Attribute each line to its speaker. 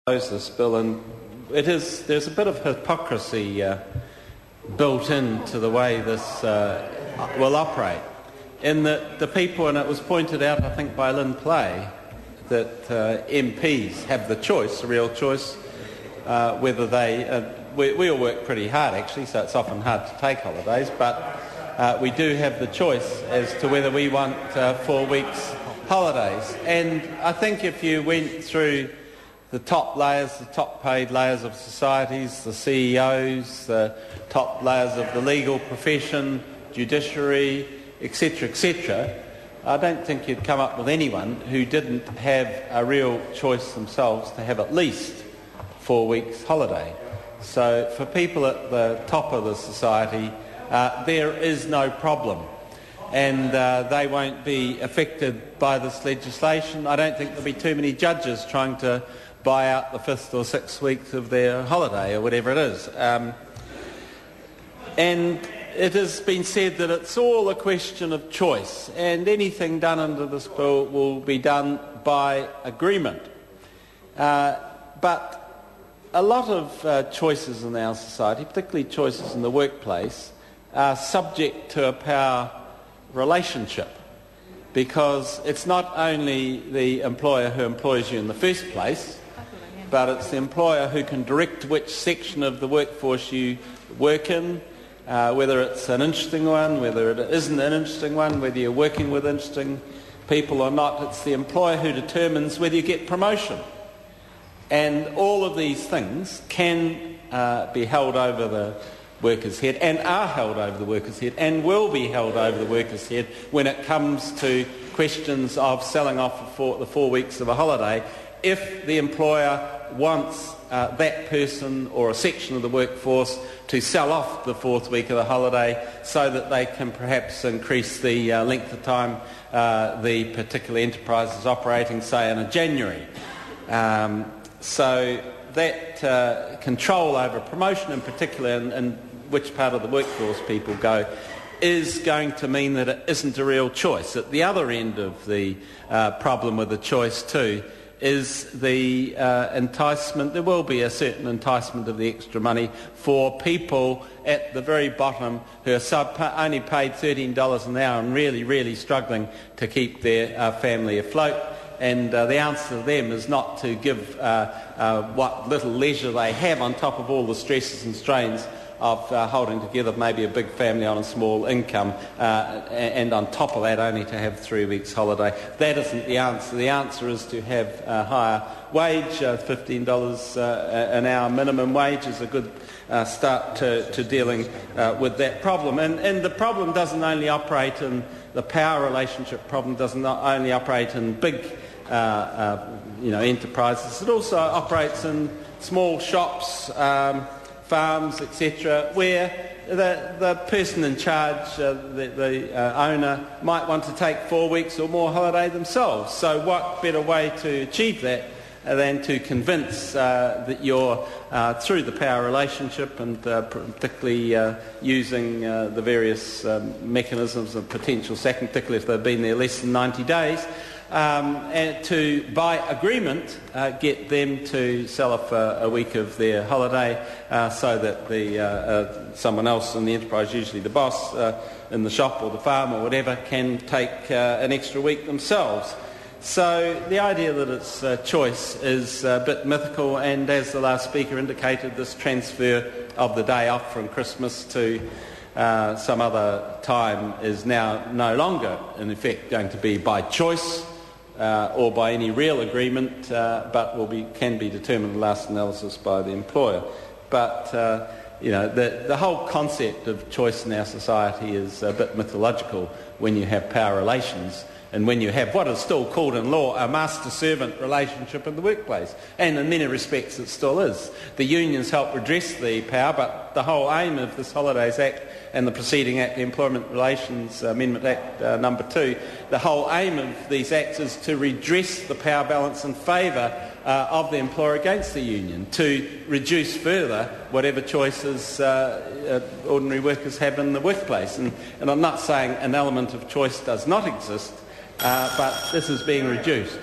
Speaker 1: This bill, and there's a bit of hypocrisy built into the way this will operate, in that the people, and it was pointed out I think by Lynn Play, that MPs have the choice, a real choice, whether they we all work pretty hard actually, so it's often hard to take holidays, but we do have the choice as to whether we want 4 weeks holidays. And I think if you went through the top layers, the top paid layers of societies, the CEOs, the top layers of the legal profession, judiciary, etc., etc., I don't think you'd come up with anyone who didn't have a real choice themselves to have at least 4 weeks holiday. So for people at the top of the society, there is no problem, and they won't be affected by this legislation. I don't think there'll be too many judges trying to buy out the 5th or 6th weeks of their holiday or whatever it is. And it has been said that it's all a question of choice, and anything done under this bill will be done by agreement. But a lot of choices in our society, particularly choices in the workplace, are subject to a power relationship, because it's not only the employer who employs you in the first place, but it's the employer who can direct which section of the workforce you work in, whether it's an interesting one, whether it isn't an interesting one, whether you're working with interesting people or not. It's the employer who determines whether you get promotion. And all of these things can be held over the worker's head, and are held over the worker's head, and will be held over the worker's head when it comes to questions of selling off the 4 weeks of a holiday, if the employer wants that person or a section of the workforce to sell off the 4th week of the holiday so that they can perhaps increase the length of time the particular enterprise is operating, say, in a January. So that control over promotion in particular, and which part of the workforce people go, is going to mean that it isn't a real choice. At the other end of the problem with the choice too is the enticement. There will be a certain enticement of the extra money for people at the very bottom who are only paid $13 an hour and really, really struggling to keep their family afloat. And the answer to them is not to give what little leisure they have on top of all the stresses and strains of holding together maybe a big family on a small income, and on top of that only to have 3 weeks holiday. That isn't the answer. The answer is to have a higher wage. $15 an hour minimum wage is a good start to dealing with that problem. And the problem doesn't only operate in the power relationship problem, doesn't only operate in big enterprises. It also operates in small shops, farms, etc., where the person in charge, the owner, might want to take 4 weeks or more holiday themselves. So what better way to achieve that than to convince that you're, through the power relationship, and particularly using the various mechanisms of potential sacking, particularly if they've been there less than 90 days, and to, by agreement, get them to sell off a week of their holiday so that someone else in the enterprise, usually the boss in the shop or the farm or whatever, can take an extra week themselves. So the idea that it's choice is a bit mythical, and as the last speaker indicated, this transfer of the day off from Christmas to some other time is now no longer, in effect, going to be by choice or by any real agreement, but can be determined in last analysis by the employer. But the whole concept of choice in our society is a bit mythological when you have power relations, and when you have what is still called in law a master-servant relationship in the workplace. And in many respects it still is. The unions help redress the power, but the whole aim of this Holidays Act and the preceding Act, the Employment Relations Amendment Act number 2, the whole aim of these acts is to redress the power balance in favour of the employer against the union, to reduce further whatever choices ordinary workers have in the workplace. And I'm not saying an element of choice does not exist, but this is being reduced.